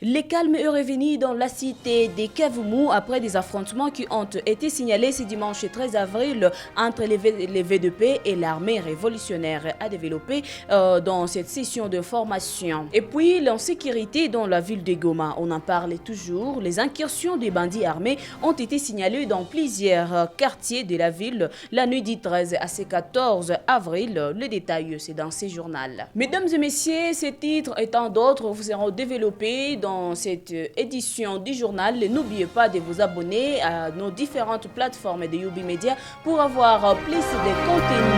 Le calme est revenu dans la cité des Kavumu après des affrontements qui ont été signalés ce dimanche 13 avril entre les VDP et l'armée révolutionnaire à développer dans cette session de formation. Et puis l'insécurité dans la ville de Goma, on en parle toujours. Les incursions des bandits armés ont été signalées dans plusieurs quartiers de la ville la nuit du 13 à ce 14 avril. Le détail, c'est dans ce journal. Mesdames et messieurs, ces titres et tant d'autres vous seront développés dans cette édition du journal. N'oubliez pas de vous abonner à nos différentes plateformes de Youbi Media pour avoir plus de contenu.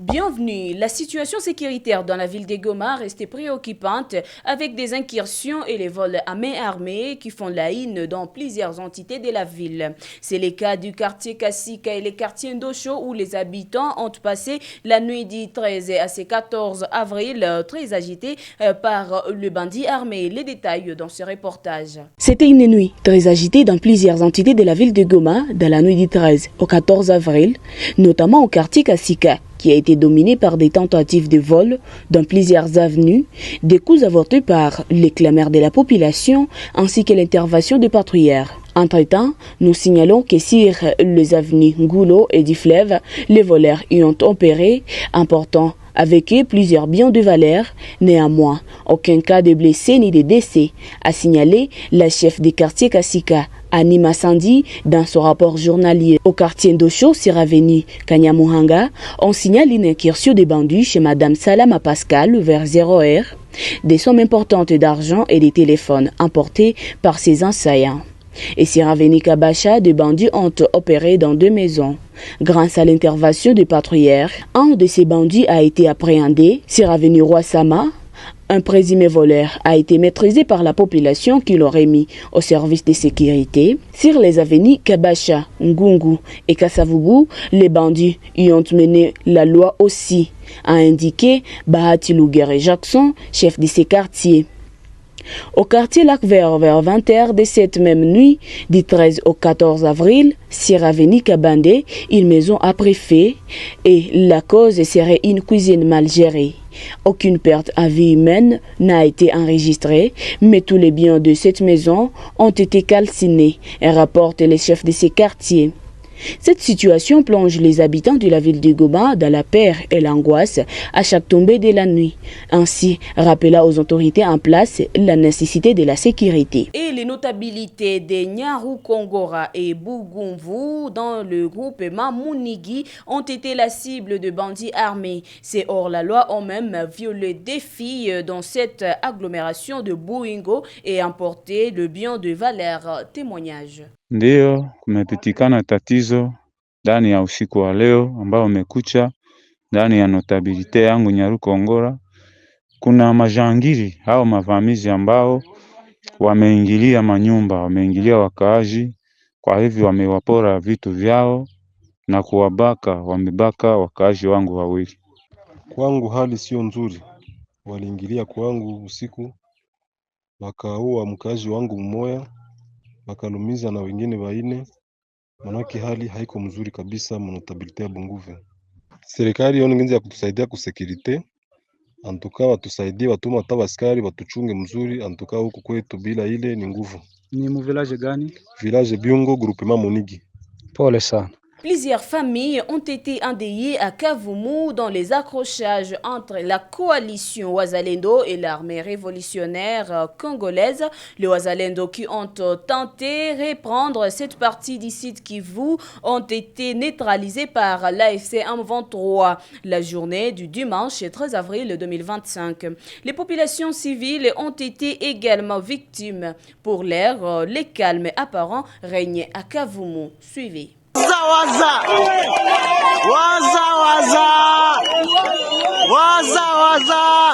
Bienvenue. La situation sécuritaire dans la ville de Goma reste préoccupante avec des incursions et les vols à main armée qui font la haine dans plusieurs entités de la ville. C'est le cas du quartier Kassika et le quartier Ndosho où les habitants ont passé la nuit du 13 à ce 14 avril très agités par le bandit armé. Les détails dans ce reportage. C'était une nuit très agitée dans plusieurs entités de la ville de Goma dans la nuit du 13 au 14 avril, notamment au quartier Kassika, qui a été dominé par des tentatives de vol dans plusieurs avenues, des coups avortés par les clameurs de la population ainsi que l'intervention de patrouilleurs. Entre-temps, nous signalons que sur les avenues Ngoulo et du Fleuve, les voleurs y ont opéré, emportant avec eux plusieurs biens de valeur. Néanmoins, aucun cas de blessés ni de décès, a signalé la chef du quartier Kassika, Anima Sandi, dans son rapport journalier. Au quartier Ndosho, sur avenue Kanyamuhanga, on signale une incursion de bandits chez Madame Salama Pascal vers 0h, des sommes importantes d'argent et des téléphones emportés par ces assaillants. Et sur avenue Kabacha, des bandits ont opéré dans 2 maisons. Grâce à l'intervention des patrouilleurs, un de ces bandits a été appréhendé. Sur avenue Roi Sama, un présumé voleur a été maîtrisé par la population qui l'aurait mis au service de sécurité. Sur les avenues Kabacha, Ngungu et Kassavubu, les bandits y ont mené la loi aussi, a indiqué Bahati Lugere Jackson, chef de ces quartiers. Au quartier Lac Vert vers 20h de cette même nuit, du 13 au 14 avril, sur avenue Kabande, une maison a pris feu et la cause serait une cuisine mal gérée. Aucune perte à vie humaine n'a été enregistrée, mais tous les biens de cette maison ont été calcinés, rapportent les chefs de ces quartiers. Cette situation plonge les habitants de la ville de Goma dans la peur et l'angoisse à chaque tombée de la nuit. Ainsi, rappela aux autorités en place la nécessité de la sécurité. Et les notabilités de Nyarukongora et Bugumvu dans le groupe Mamunigi ont été la cible de bandits armés. Ces hors-la-loi ont même violé des filles dans cette agglomération de Buingo et emporté le bien de valeur. Témoignage. Ndiyo, kumepitikana tatizo ndani ya usiku wa leo ambao umekucha ndani ya notabilite yangu Nyarukongora. Kuna majangili au mavamizi ambao wameingilia manyumba, wameingilia wakaaji, kwa hivyo wamewapora vitu vyao na kuwabaka, wamebaka wakaaji wangu wawili. Kwangu hali sio nzuri, waliingilia kwangu usiku, wakaua mkaaji wangu mmoja, wakalumiza na wengine 4. Manake hali haiko mzuri kabisa mnotabilite ya Bunguve. Serikali yoni ngenzi ya kutusaidia kusekirite, antuka watusaidie, watuma hata askari watuchunge mzuri, antuka huku kwetu bila ile ni nguvu. Ni mu village gani? Village Byungo, groupement Munigi. Pole sana. Plusieurs familles ont été endeuillées à Kavumu dans les accrochages entre la coalition Wazalendo et l'armée révolutionnaire congolaise. Les Wazalendo qui ont tenté de reprendre cette partie du site Kivu ont été neutralisés par l'AFC M23 la journée du dimanche 13 avril 2025. Les populations civiles ont été également victimes. Pour l'heure, le calme apparent règne à Kavumu. Suivez. Waza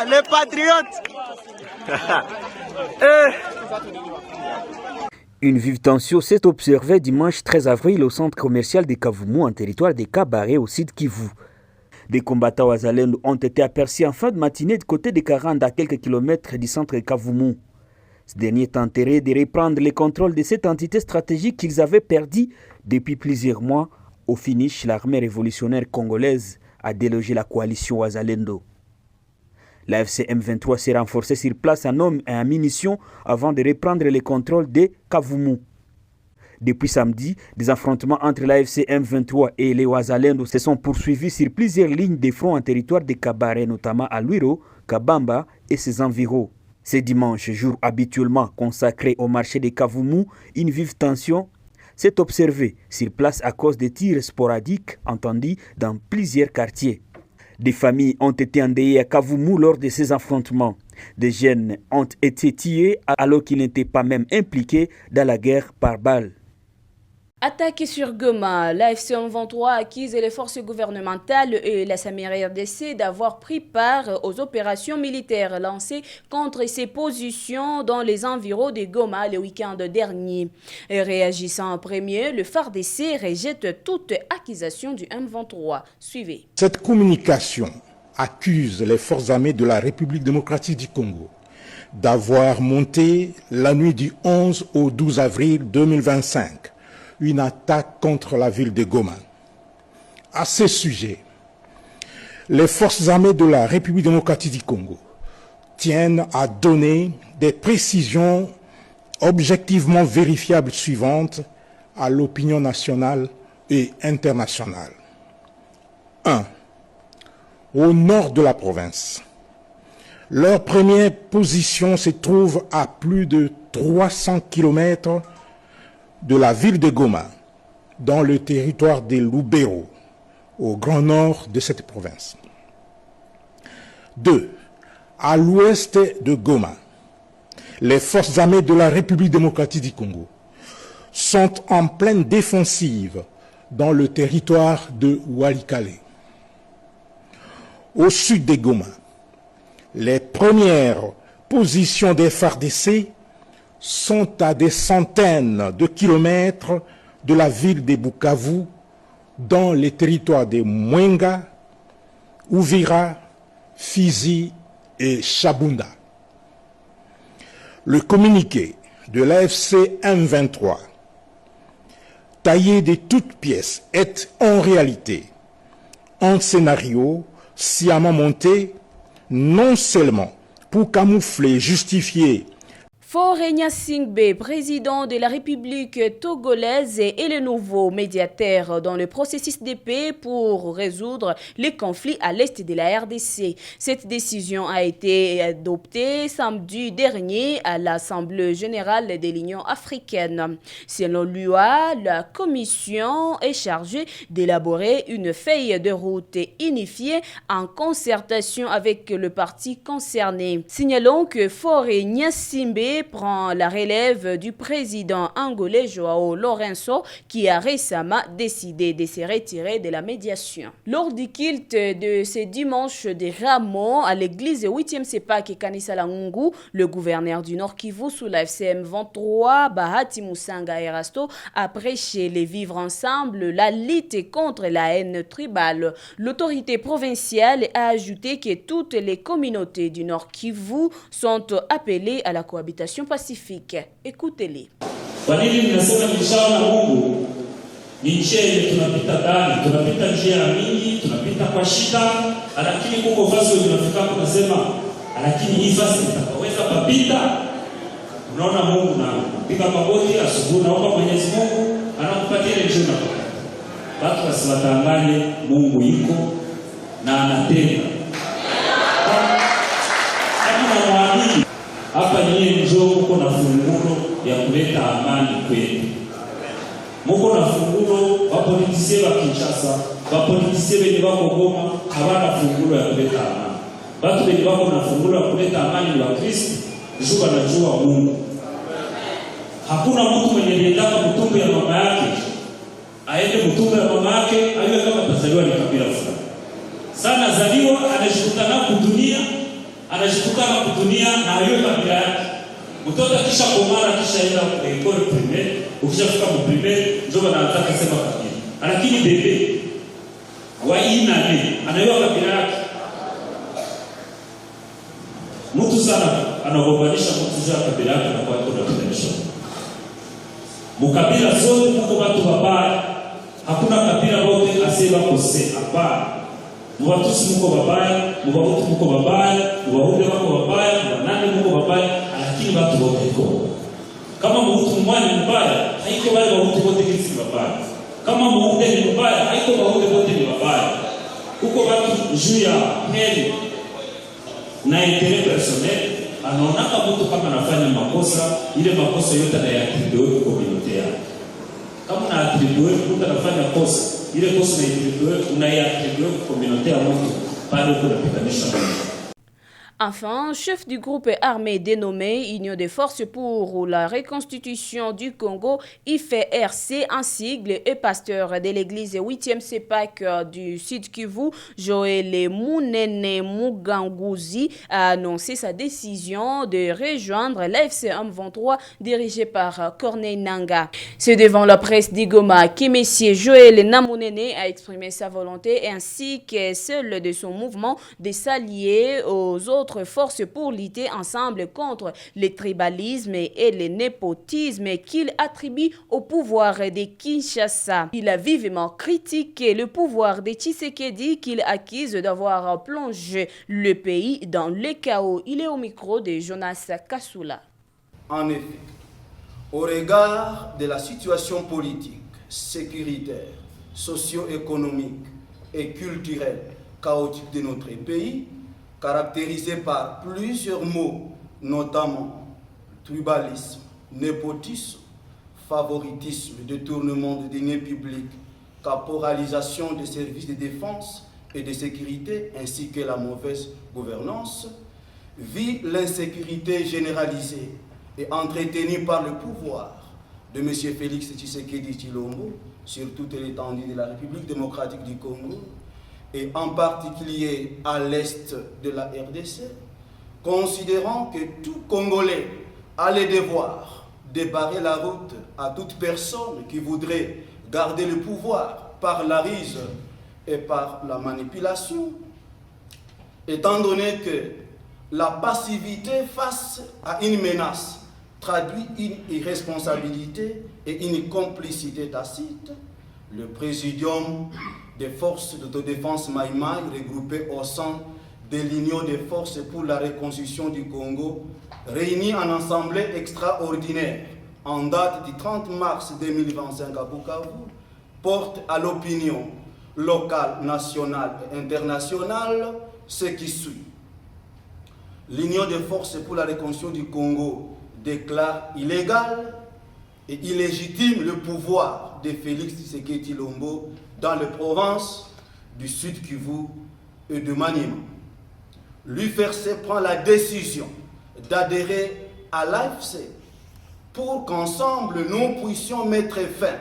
les patriotes. Une vive tension s'est observée dimanche 13 avril au centre commercial de Kavumu en territoire de Kabare au sud Kivu. Des combattants Wazalendo ont été aperçus en fin de matinée du côté de Karanda à quelques kilomètres du centre Kavumu. Ce dernier tenteraient de reprendre le contrôle de cette entité stratégique qu'ils avaient perdue depuis plusieurs mois Au finish, l'armée révolutionnaire congolaise a délogé la coalition Wazalendo. La FCM 23 s'est renforcée sur place en hommes et en munitions avant de reprendre le contrôle de Kavumu. Depuis samedi, des affrontements entre la FCM 23 et les Wazalendo se sont poursuivis sur plusieurs lignes de front en territoire de Kabare, notamment à Luiro, Kabamba et ses environs. Ce dimanche, jour habituellement consacré au marché de Kavumu, une vive tension s'est observée sur place à cause des tirs sporadiques entendus dans plusieurs quartiers. Des familles ont été endeuillées à Kavumu lors de ces affrontements. Des jeunes ont été tués alors qu'ils n'étaient pas même impliqués dans la guerre par balles. Attaqué sur Goma, la FCM 23 accuse les forces gouvernementales et la SAMIRDC d'avoir pris part aux opérations militaires lancées contre ses positions dans les environs de Goma le week-end dernier. Et réagissant en premier, le FARDC rejette toute accusation du M23. Suivez. Cette communication accuse les forces armées de la République démocratique du Congo d'avoir monté la nuit du 11 au 12 avril 2025 une attaque contre la ville de Goma. À ce sujet, les forces armées de la République démocratique du Congo tiennent à donner des précisions objectivement vérifiables suivantes à l'opinion nationale et internationale. 1. Au nord de la province, leur première position se trouve à plus de 300 km de la ville de Goma, dans le territoire de Lubero, au grand nord de cette province. 2. À l'ouest de Goma, les forces armées de la République démocratique du Congo sont en pleine défensive dans le territoire de Walikale. Au sud de Goma, les premières positions des FARDC sont à des centaines de kilomètres de la ville de Bukavu, dans les territoires de Mwenga, Uvira, Fizi et Chabunda. Le communiqué de l'AFC M23, taillé de toutes pièces, est en réalité un scénario sciemment monté, non seulement pour camoufler et justifier Faure Gnassingbé, président de la République togolaise, est le nouveau médiateur dans le processus de paix pour résoudre les conflits à l'est de la RDC. Cette décision a été adoptée samedi dernier à l'Assemblée générale de l'Union africaine. Selon l'UA, la commission est chargée d'élaborer une feuille de route unifiée en concertation avec le parti concerné. Signalons que Faure Gnassingbé prend la relève du président angolais Joao Lourenço qui a récemment décidé de se retirer de la médiation. Lors du culte de ce dimanche de Ramo à l'église 8e CEPAC Kanisa Langungu, le gouverneur du Nord Kivu sous la FCM 23, Bahati Musanga Erasto, a prêché les vivre ensemble, la lutte contre la haine tribale. L'autorité provinciale a ajouté que toutes les communautés du Nord Kivu sont appelées à la cohabitation pacifique. Écoutez-les. Kwa nini mnasema nishaona Mungu? Ni njia ile tunapita ndani, tunapita njia mingi, tunapita kwa shida, lakini kuko vaso linafika kunasema lakini hii vaso itakaweza papita. Unaona Mungu na piga magoti asubuhi, naomba Mwenyezi Mungu anakupatia ile njia. Watu wasiwadanganye, Mungu yuko na anatenda. Kama muamini hapa nyie njoo muko na fungulo ya kuleta amani kwetu. Muko na fungulo, wapolitisi wa Kinshasa, wapolitisi wenye wako Goma, hawana fungulo ya kuleta amani. Watu wenye wako na fungulo ya kuleta amani wa Kristo, juu wanajua Mungu. Hakuna mtu mwenye nendaka mtumbo ya mama yake, aende mtumbo ya mama yake, aiwe kama tazaliwa ni kabila fulani. Sana zaliwa, anashikutana kudunia, anashikutana kudunia na aiwe kabila yake. Mtoto kisha komara kisha enda ekole primaire, ukishafika mu primaire ndio anataka sema kabila. Lakini bebe wa inani anaiwa kabila yake. Mtu sana anagombanisha mtu za kabila yake na kwa kuna tension. Mukabila zote mko watu wabaya, hakuna kabila wote aseba kose, hapana. Mubatusi muko babaya, mubahutu muko babaya, mubahunde bako babaya, mubanane muko babaya, lakini watu wote iko. Kama muhutu mmoja ni mbaya, haiko wale wahutu wote kisi babaya. Kama muhunde ni mbaya, haiko wahutu wote ni babaya. Huko watu juu ya heri na intérêt personnel, anaonaka mtu kama anafanya makosa, ile makosa yote anayatribuye kwa community yake. Kama unayatribuye mtu anafanya kosa, ile kosa unayatribuye kwa community ya mtu, pale uko unapitanisha mtu. Enfin, chef du groupe armé dénommé Union des forces pour la reconstitution du Congo, IFRC, un sigle, et pasteur de l'église 8e CEPAC du Sud Kivu, Joël Mounene Muganguzi, a annoncé sa décision de rejoindre l'AFC M23 dirigé par Corneille Nangaa. C'est devant la presse d'Igoma que M. Joël Namounene a exprimé sa volonté ainsi que celle de son mouvement de s'allier aux autres forces pour lutter ensemble contre le tribalisme et le népotisme qu'il attribue au pouvoir de Kinshasa. Il a vivement critiqué le pouvoir de Tshisekedi qu'il accuse d'avoir plongé le pays dans le chaos. Il est au micro de Jonas Kassoula. En effet, au regard de la situation politique, sécuritaire, socio-économique et culturelle chaotique de notre pays, caractérisé par plusieurs mots, notamment tribalisme, népotisme, favoritisme, détournement de deniers publics, caporalisation des services de défense et de sécurité, ainsi que la mauvaise gouvernance, vit l'insécurité généralisée et entretenue par le pouvoir de M. Félix Tshisekedi Tshilombo sur toute l'étendue de la République démocratique du Congo, et en particulier à l'est de la RDC, considérant que tout Congolais a le devoir de barrer la route à toute personne qui voudrait garder le pouvoir par la ruse et par la manipulation, étant donné que la passivité face à une menace traduit une irresponsabilité et une complicité tacite, le présidium des forces d'autodéfense Maïmaï, regroupées au sein de l'Union des forces pour la reconstruction du Congo, réunis en assemblée extraordinaire en date du 30 mars 2025 à Bukavu, porte à l'opinion locale, nationale et internationale ce qui suit. L'Union des forces pour la reconstruction du Congo déclare illégal et illégitime le pouvoir de Félix Tshisekedi Tshilombo dans les provinces du Sud Kivu et de Maniema. L'UFRC prend la décision d'adhérer à l'AFC pour qu'ensemble nous puissions mettre fin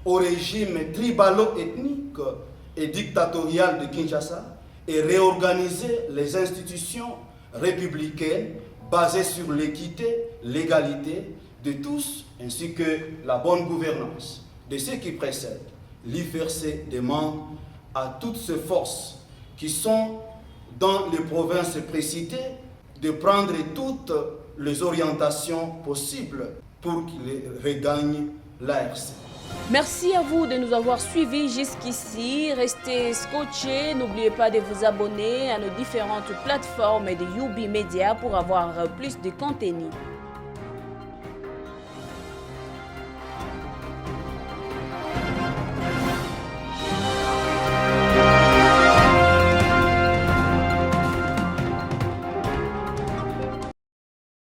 au régime tribalo-ethnique et dictatorial de Kinshasa et réorganiser les institutions républicaines basées sur l'équité, l'égalité de tous ainsi que la bonne gouvernance. De ce qui précède, l'IFRC demande à toutes ces forces qui sont dans les provinces précitées de prendre toutes les orientations possibles pour qu'ils regagnent l'ARC. Merci à vous de nous avoir suivis jusqu'ici. Restez scotchés. N'oubliez pas de vous abonner à nos différentes plateformes de Youbi Media pour avoir plus de contenu.